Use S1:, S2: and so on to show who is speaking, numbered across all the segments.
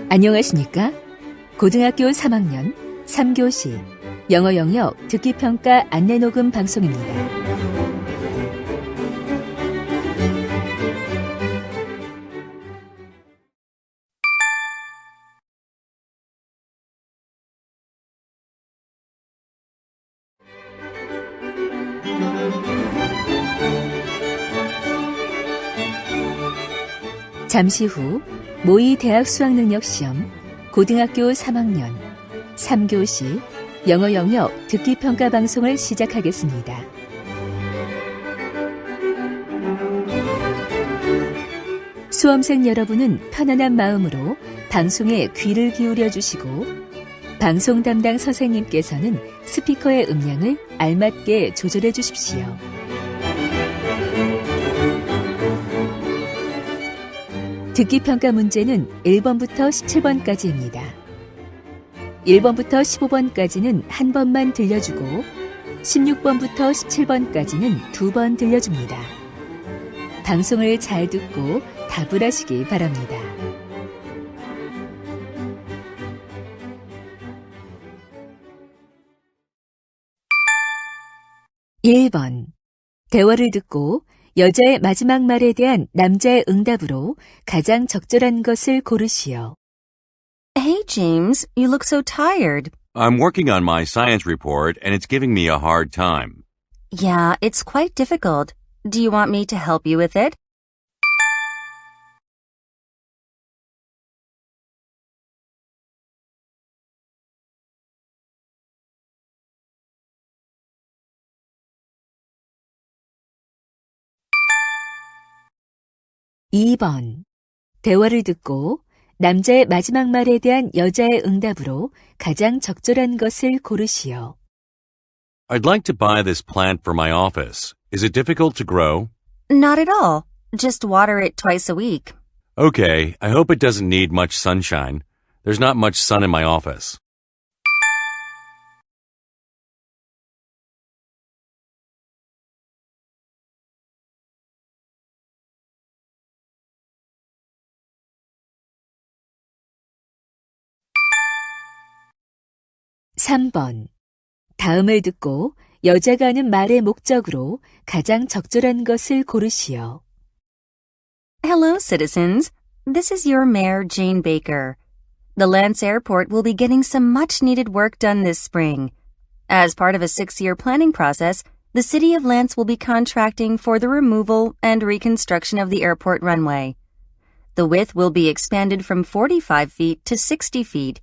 S1: 안녕하십니까? 고등학교 3학년 3교시 영어 영역 듣기평가 안내녹음 방송입니다. 잠시 후 모의 대학 수학능력시험 고등학교 3학년 3교시 영어 영역 듣기평가 방송을 시작하겠습니다. 수험생 여러분은 편안한 마음으로 방송에 귀를 기울여 주시고 방송 담당 선생님께서는 스피커의 음량을 알맞게 조절해 주십시오. 듣기평가 문제는 1번부터 17번까지입니다. 1번부터 15번까지는 한 번만 들려주고 16번부터 17번까지는 2번 들려줍니다. 방송을 잘 듣고 답을 하시기 바랍니다. 1번. 대화를 듣고 여자의 마지막 말에 대한 남자의 응답으로 가장 적절한 것을 고르시오.
S2: Hey, James, you look so tired.
S3: I'm working on my science report and it's giving me a hard time.
S2: Yeah, it's quite difficult. Do you want me to help you with it?
S1: (2번) 대화를 듣고 남자의 마지막 말에 대한 여자의 응답으로 가장 적절한 것을 고르시오.
S3: I'd like to buy this plant for my office. Is it difficult to grow?
S2: Not at all. Just water it twice a week.
S3: Okay, I hope it doesn't need much sunshine. There's not much sun in my office.
S1: (3번) 다음을 듣고 여자가 하는 말의 목적으로 가장 적절한 것을 고르시오.
S2: Hello, citizens. This is your mayor, Jane Baker. The Lance Airport will be getting some much-needed work done this spring. As part of a 6-year planning process, the city of Lance will be contracting for the removal and reconstruction of the airport runway. The width will be expanded from 45 feet to 60 feet.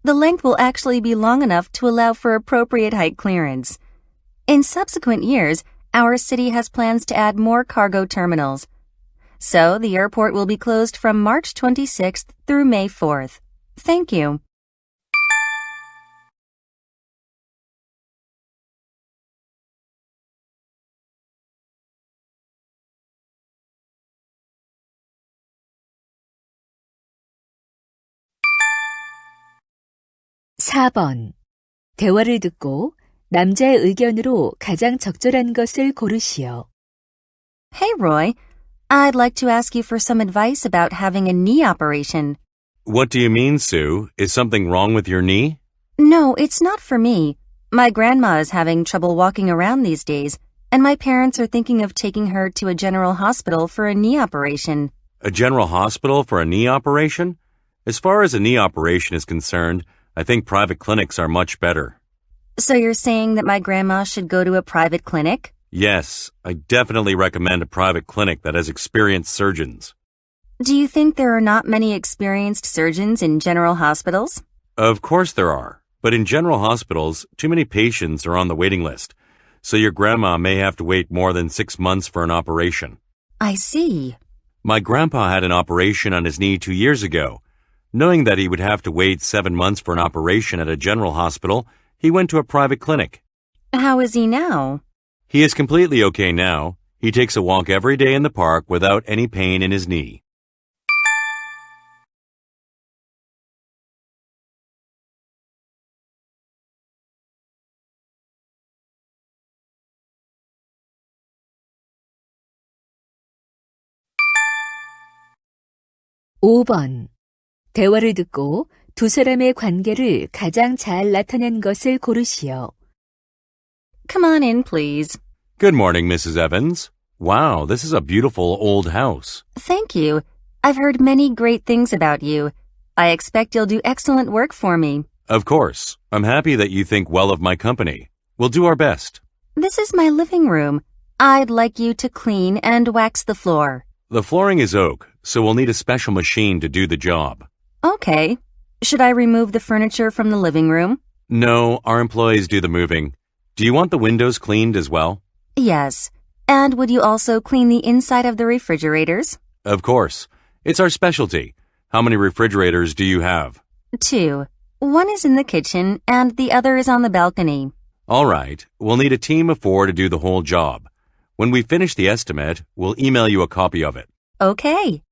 S2: The length will actually be long enough to allow for appropriate height clearance. In subsequent years, our city has plans to add more cargo terminals. So, the airport will be closed from March 26th through May 4th. Thank you.
S1: (4번) 대화를 듣고 남자의 의견으로 가장 적절한 것을 고르시오.
S2: Hey, Roy. I'd like to ask you for some advice about having a knee operation.
S3: What do you mean, Sue? Is something wrong with your knee?
S2: No, it's not for me. My grandma is having trouble walking around these days, and my parents are thinking of taking her to a general hospital for a knee operation.
S3: A general hospital for a knee operation? As far as a knee operation is concerned, I think private clinics are much better.
S2: So you're saying that my grandma should go to a private clinic?
S3: Yes, I definitely recommend a private clinic that has experienced surgeons.
S2: Do you think there are not many experienced surgeons in general hospitals?
S3: Of course there are, but in general hospitals, too many patients are on the waiting list, so your grandma may have to wait more than 6 months for an operation.
S2: I see.
S3: My grandpa had an operation on his knee 2 years ago. Knowing that he would have to wait 7 months for an operation at a general hospital, he went to a private clinic.
S2: How is he now?
S3: He is completely okay now. He takes a walk every day in the park without any pain in his knee.
S1: (5번) 대화를 듣고 두 사람의 관계를 가장 잘 나타낸 것을 고르시오.
S2: Come on in, please.
S3: Good morning, Mrs. Evans. Wow, this is a beautiful old house.
S2: Thank you. I've heard many great things about you. I expect you'll do excellent work for me.
S3: Of course. I'm happy that you think well of my company. We'll do our best.
S2: This is my living room. I'd like you to clean and wax the floor.
S3: The flooring is oak, so we'll need a special machine to do the job.
S2: Okay. Should I remove the furniture from the living room?
S3: No, our employees do the moving. Do you want the windows cleaned as well?
S2: Yes. And would you also clean the inside of the refrigerators?
S3: Of course. It's our specialty. How many refrigerators do you have?
S2: 2. One is in the kitchen and the other is on the balcony.
S3: All right. We'll need a team of 4 to do the whole job. When we finish the estimate, we'll email you a copy of it.
S2: Okay.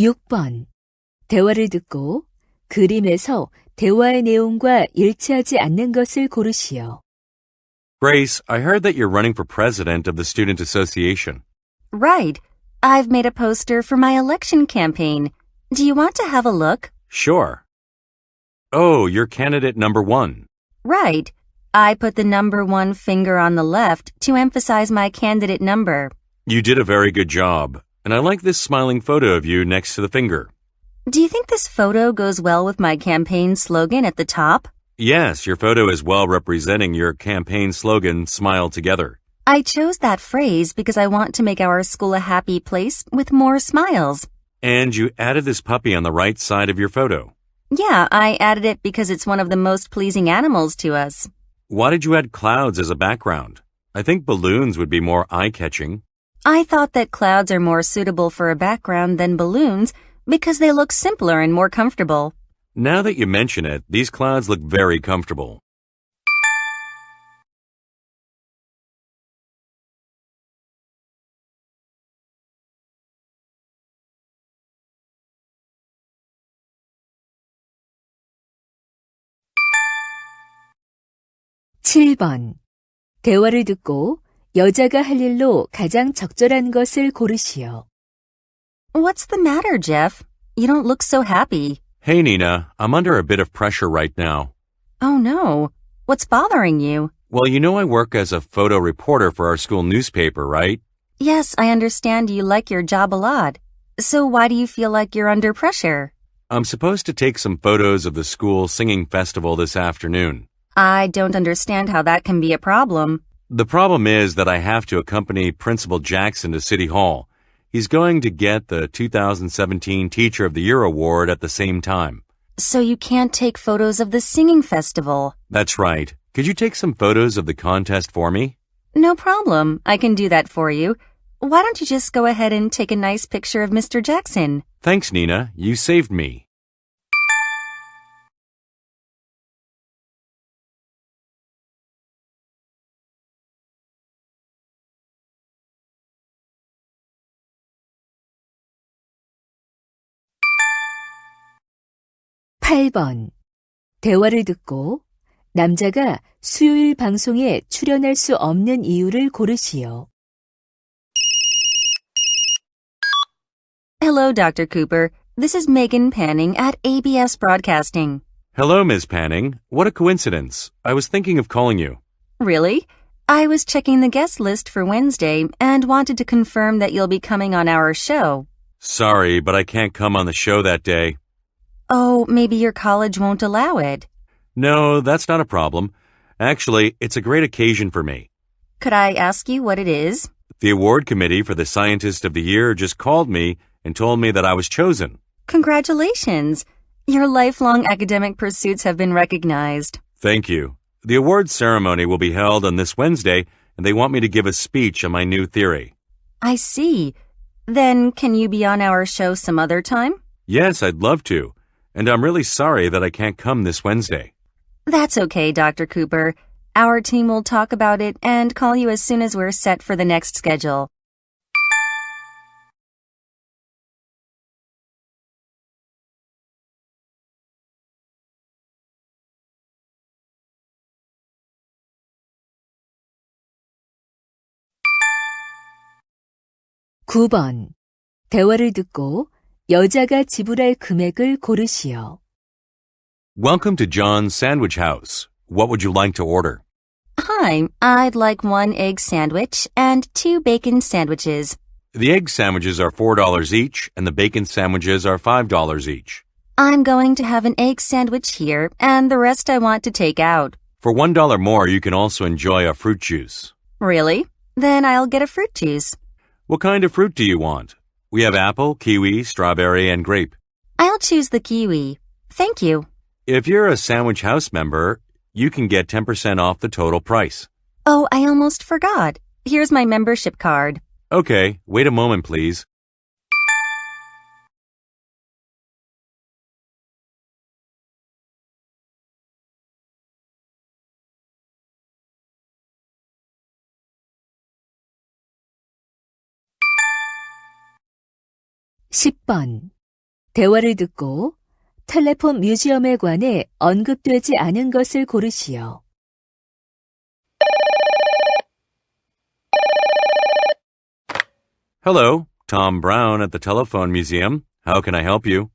S1: 육 번. 대화를 듣고 그림에서 대화의 내용과 일치하지 않는 것을 고르시오.
S3: Grace, I heard that you're running for president of the Student Association.
S2: Right. I've made a poster for my election campaign. Do you want to have a look?
S3: Sure. Oh, you're candidate number 1.
S2: Right. I put the number 1 finger on the left to emphasize my candidate number.
S3: You did a very good job, and I like this smiling photo of you next to the finger.
S2: Do you think this photo goes well with my campaign slogan at the top?
S3: Yes, your photo is well representing your campaign slogan, Smile Together.
S2: I chose that phrase because I want to make our school a happy place with more smiles.
S3: And you added this puppy on the right side of your photo.
S2: Yeah, I added it because it's one of the most pleasing animals to us.
S3: Why did you add clouds as a background? I think balloons would be more eye-catching.
S2: I thought that clouds are more suitable for a background than balloons because they look simpler and more comfortable.
S3: Now that you mention it, these clouds look very comfortable.
S1: 칠 번. 대화를 듣고 여자가 할 일로 가장 적절한 것을 고르시오.
S2: What's the matter, Jeff? You don't look so happy.
S3: Hey, Nina, I'm under a bit of pressure right now.
S2: Oh no. What's bothering you?
S3: Well, you know I work as a photo reporter for our school newspaper, right?
S2: Yes, I understand you like your job a lot. So why do you feel like you're under pressure?
S3: I'm supposed to take some photos of the school singing festival this afternoon.
S2: I don't understand how that can be a problem.
S3: The problem is that I have to accompany Principal Jackson to City Hall. He's going to get the 2017 Teacher of the Year award at the same time.
S2: So you can't take photos of the singing festival.
S3: That's right. Could you take some photos of the contest for me?
S2: No problem. I can do that for you. Why don't you just go ahead and take a nice picture of Mr. Jackson?
S3: Thanks, Nina. You saved me.
S1: 팔 번. 대화를 듣고 남자가 수요일 방송에 출연할 수 없는 이유를 고르시오.
S2: Hello, Dr. Cooper. This is Megan Panning at ABS Broadcasting.
S3: Hello, Ms. Panning. What a coincidence. I was thinking of calling you.
S2: Really? I was checking the guest list for Wednesday and wanted to confirm that you'll be coming on our show.
S3: Sorry, but I can't come on the show that day.
S2: Oh, maybe your college won't allow it.
S3: No, that's not a problem. Actually, it's a great occasion for me.
S2: Could I ask you what it is?
S3: The award committee for the Scientist of the Year just called me and told me that I was chosen.
S2: Congratulations. Your lifelong academic pursuits have been recognized.
S3: Thank you. The awards ceremony will be held on this Wednesday, and they want me to give a speech on my new theory.
S2: I see. Then can you be on our show some other time?
S3: Yes, I'd love to. And I'm really sorry that I can't come this Wednesday.
S2: That's okay, Dr. Cooper. Our team will talk about it and call you as soon as we're set for the next schedule.
S1: 9번. 대화를 듣고 여자가 지불할 금액을 고르시오.
S3: Welcome to John's Sandwich House. What would you like to order?
S2: Hi, I'd like 1 egg sandwich and 2 bacon sandwiches.
S3: The egg sandwiches are $4 each, and the bacon sandwiches are $5 each.
S2: I'm going to have an egg sandwich here, and the rest I want to take out.
S3: For $1 more, you can also enjoy a fruit juice.
S2: Really? Then I'll get a fruit juice.
S3: What kind of fruit do you want? We have apple, kiwi, strawberry, and grape.
S2: I'll choose the kiwi. Thank you.
S3: If you're a Sandwich House member, you can get 10% off the total price.
S2: Oh, I almost forgot. Here's my membership card.
S3: Okay, wait a moment, please.
S1: (10번) 대화를 듣고 텔레폰 뮤지엄에 관해 언급되지 않은 것을 고르시오.
S3: Hello, Tom Brown at the Telephone Museum. How can I help you?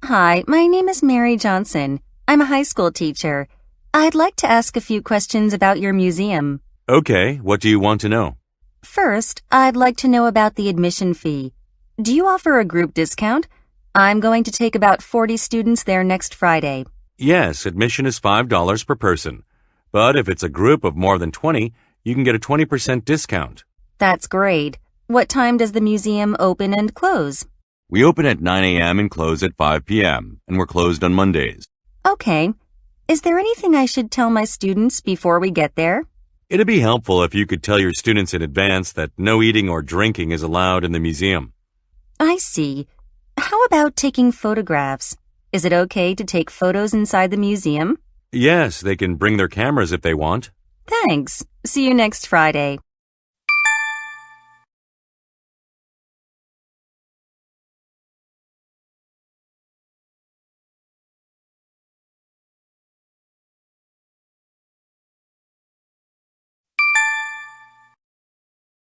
S2: Hi, my name is Mary Johnson. I'm a high school teacher. I'd like to ask a few questions about your museum.
S3: Okay, what do you want to know?
S2: First, I'd like to know about the admission fee. Do you offer a group discount? I'm going to take about 40 students there next Friday.
S3: Yes, admission is $5 per person. But if it's a group of more than 20, you can get a 20% discount.
S2: That's great. What time does the museum open and close?
S3: We open at 9 a.m. and close at 5 p.m., and we're closed on Mondays.
S2: Okay. Is there anything I should tell my students before we get there?
S3: It'd be helpful if you could tell your students in advance that no eating or drinking is allowed in the museum.
S2: I see. How about taking photographs? Is it okay to take photos inside the museum?
S3: Yes, they can bring their cameras if they want.
S2: Thanks. See you next Friday.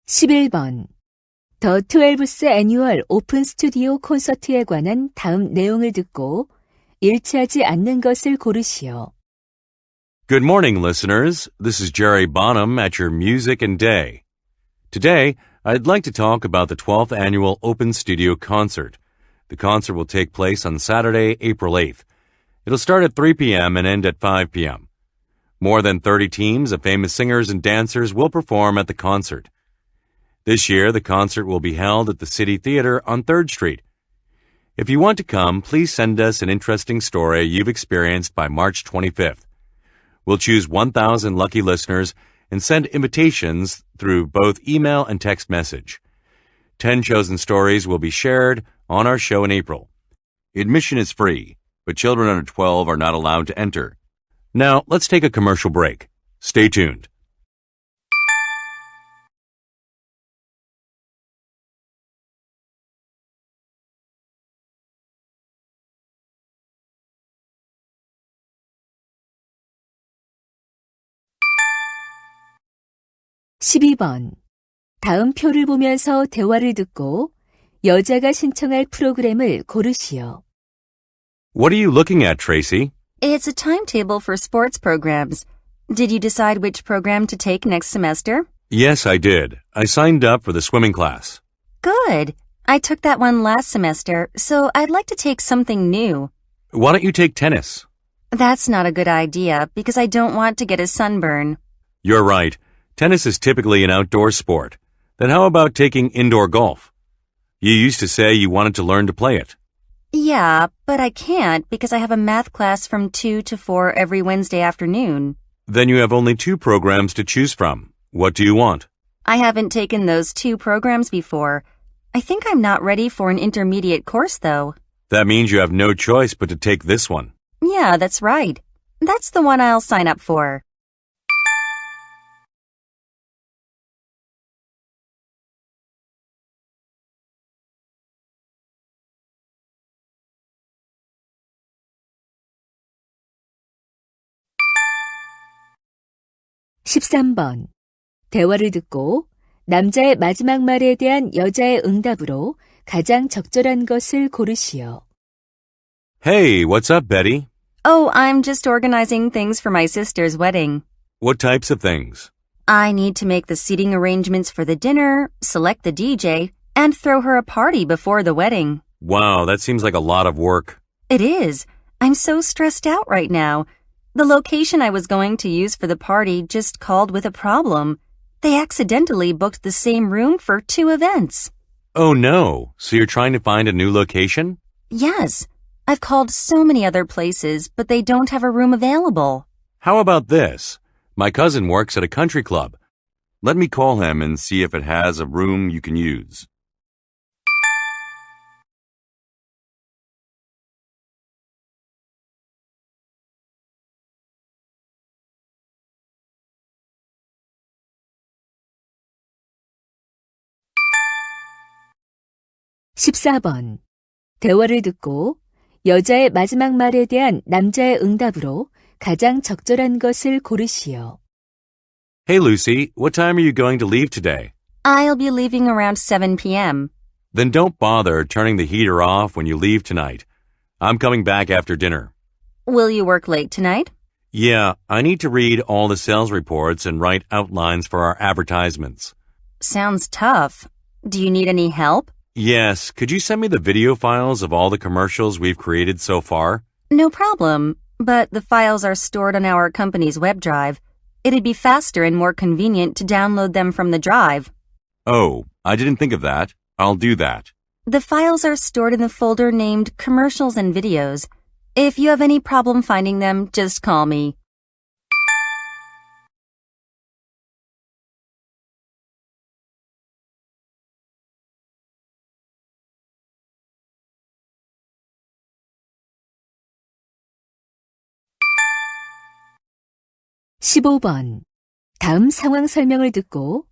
S1: (11번) 더 12th 애니얼 오픈 스튜디오 콘서트에 관한 다음 내용을 듣고 일치하지 않는 것을 고르시오.
S3: Good morning, listeners. This is Jerry Bonham at your Music and Day. Today, I'd like to talk about the 12th Annual Open Studio Concert. The concert will take place on Saturday, April 8th. It'll start at 3 p.m. and end at 5 p.m. More than 30 teams of famous singers and dancers will perform at the concert. This year, the concert will be held at the City Theater on 3rd Street. If you want to come, please send us an interesting story you've experienced by March 25th. We'll choose 1,000 lucky listeners and send invitations through both email and text message. 10 chosen stories will be shared on our show in April. Admission is free, but children under 12 are not allowed to enter. Now, let's take a commercial break. Stay tuned.
S1: (12번) 다음 표를 보면서 대화를 듣고 여자가 신청할 프로그램을 고르시오.
S3: What are you looking at, Tracy?
S2: It's a timetable for sports programs. Did you decide which program to take next semester?
S3: Yes, I did. I signed up for the swimming class.
S2: Good. I took that one last semester, so I'd like to take something new.
S3: Why don't you take tennis?
S2: That's not a good idea because I don't want to get a sunburn.
S3: You're right. Tennis is typically an outdoor sport. Then how about taking indoor golf? You used to say you wanted to learn to play it.
S2: Yeah, but I can't because I have a math class from 2 to 4 every Wednesday afternoon.
S3: Then you have only 2 programs to choose from. What do you want?
S2: I haven't taken those 2 programs before. I think I'm not ready for an intermediate course, though.
S3: That means you have no choice but to take this one.
S2: Yeah, that's right. That's the one I'll sign up for.
S1: (13번) 대화를 듣고 남자의 마지막 말에 대한 여자의 응답으로 가장 적절한 것을 고르시오.
S3: Hey, what's up, Betty?
S2: Oh, I'm just organizing things for my sister's wedding.
S3: What types of things?
S2: I need to make the seating arrangements for the dinner, select the DJ, and throw her a party before the wedding.
S3: Wow, that seems like a lot of work.
S2: It is. I'm so stressed out right now. The location I was going to use for the party just called with a problem. They accidentally booked the same room for 2 events.
S3: Oh no, so you're trying to find a new location?
S2: Yes. I've called so many other places, but they don't have a room available.
S3: How about this? My cousin works at a country club. Let me call him and see if it has a room you can use.
S1: (14번) 대화를 듣고 여자의 마지막 말에 대한 남자의 응답으로 가장 적절한 것을 고르시오.
S3: Hey Lucy, what time are you going to leave today?
S2: I'll be leaving around 7 p.m.
S3: Then don't bother turning the heater off when you leave tonight. I'm coming back after dinner.
S2: Will you work late tonight?
S3: Yeah, I need to read all the sales reports and write outlines for our advertisements.
S2: Sounds tough. Do you need any help?
S3: Yes, could you send me the video files of all the commercials we've created so far?
S2: No problem, but the files are stored on our company's web drive. It'd be faster and more convenient to download them from the drive.
S3: Oh, I didn't think of that. I'll do that.
S2: The files are stored in the folder named Commercials and Videos. If you have any problem finding them, just call me.
S1: (15번) 다음 상황 설명을 듣고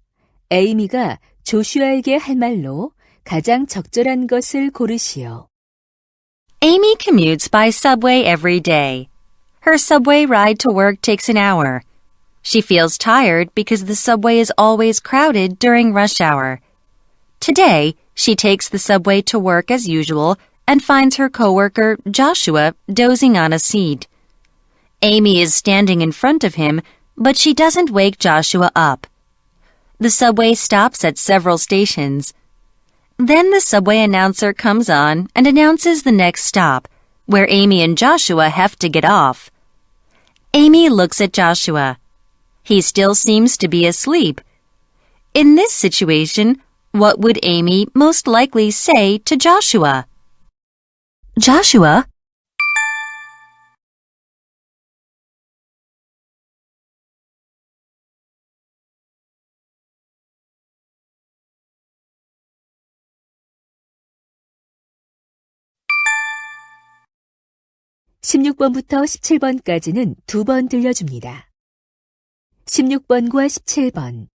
S1: 에이미가 조슈아에게 할 말로 가장 적절한 것을 고르시오.
S2: Amy commutes by subway every day. Her subway ride to work takes an hour. She feels tired because the subway is always crowded during rush hour. Today, she takes the subway to work as usual and finds her coworker, Joshua, dozing on a seat. Amy is standing in front of him, but she doesn't wake Joshua up. The subway stops at several stations. Then the subway announcer comes on and announces the next stop, where Amy and Joshua have to get off. Amy looks at Joshua. He still seems to be asleep. In this situation, what would Amy most likely say to Joshua? Joshua?
S1: (16번부터 17번까지는 2번 들려줍니다. 16번과 17번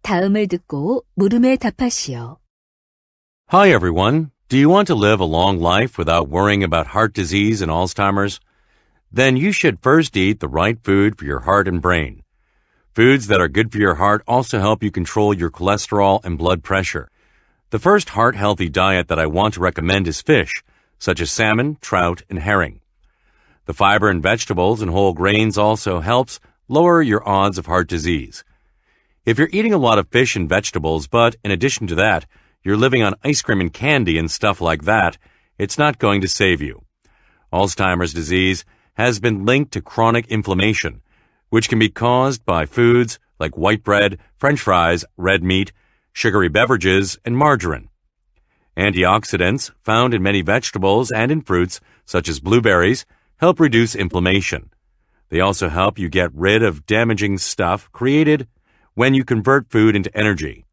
S1: 다음을 듣고 물음에 답하시오.
S3: Hi everyone. Do you want to live a long life without worrying about heart disease and Alzheimer's? Then you should first eat the right food for your heart and brain. Foods that are good for your heart also help you control your cholesterol and blood pressure. The first heart-healthy diet that I want to recommend is fish, such as salmon, trout, and herring. The fiber in vegetables and whole grains also helps lower your odds of heart disease. If you're eating a lot of fish and vegetables, but in addition to that, you're living on ice cream and candy and stuff like that, it's not going to save you. Alzheimer's disease has been linked to chronic inflammation, which can be caused by foods like white bread, French fries, red meat, sugary beverages, and margarine. Antioxidants found in many vegetables and in fruits, such as blueberries, help reduce inflammation. They also help you get rid of damaging stuff created when you convert food into energy.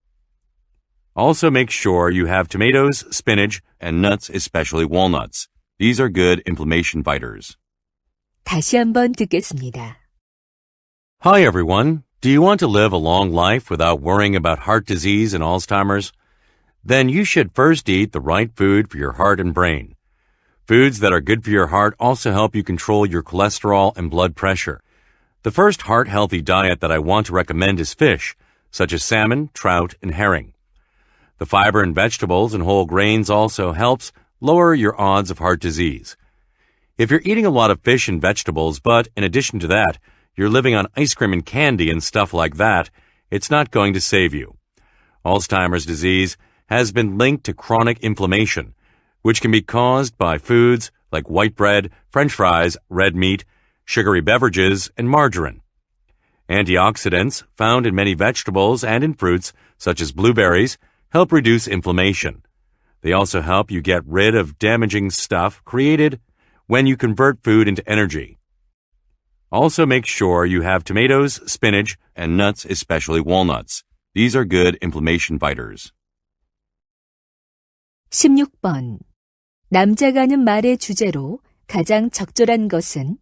S3: Also make sure you have tomatoes, spinach, and nuts, especially walnuts. These are good inflammation fighters.
S1: 다시 한번 듣겠습니다.
S3: Hi everyone. Do you want to live a long life without worrying about heart disease and Alzheimer's? Then you should first eat the right food for your heart and brain. Foods that are good for your heart also help you control your cholesterol and blood pressure. The first heart-healthy diet that I want to recommend is fish, such as salmon, trout, and herring. The fiber in vegetables and whole grains also helps lower your odds of heart disease. If you're eating a lot of fish and vegetables, but in addition to that, you're living on ice cream and candy and stuff like that, it's not going to save you. Alzheimer's disease has been linked to chronic inflammation, which can be caused by foods like white bread, French fries, red meat, sugary beverages, and margarine. Antioxidants found in many vegetables and in fruits, such as blueberries, help reduce inflammation. They also help you get rid of damaging stuff created when you convert food into energy. Also make sure you have tomatoes, spinach, and nuts, especially walnuts. These are good inflammation fighters.
S1: 16번. 남자가 하는 말의 주제로 가장 적절한 것은?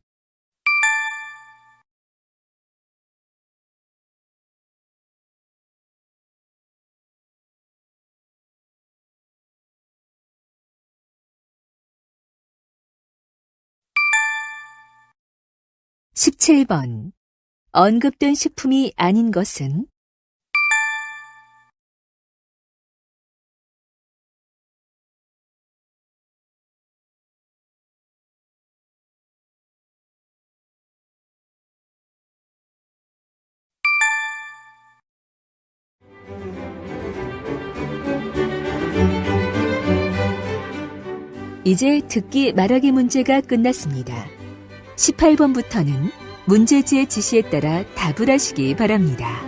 S1: (17번) 언급된 식품이 아닌 것은? 이제 듣기 말하기 문제가 끝났습니다. 18번부터는 문제지의 지시에 따라 답을 하시기 바랍니다.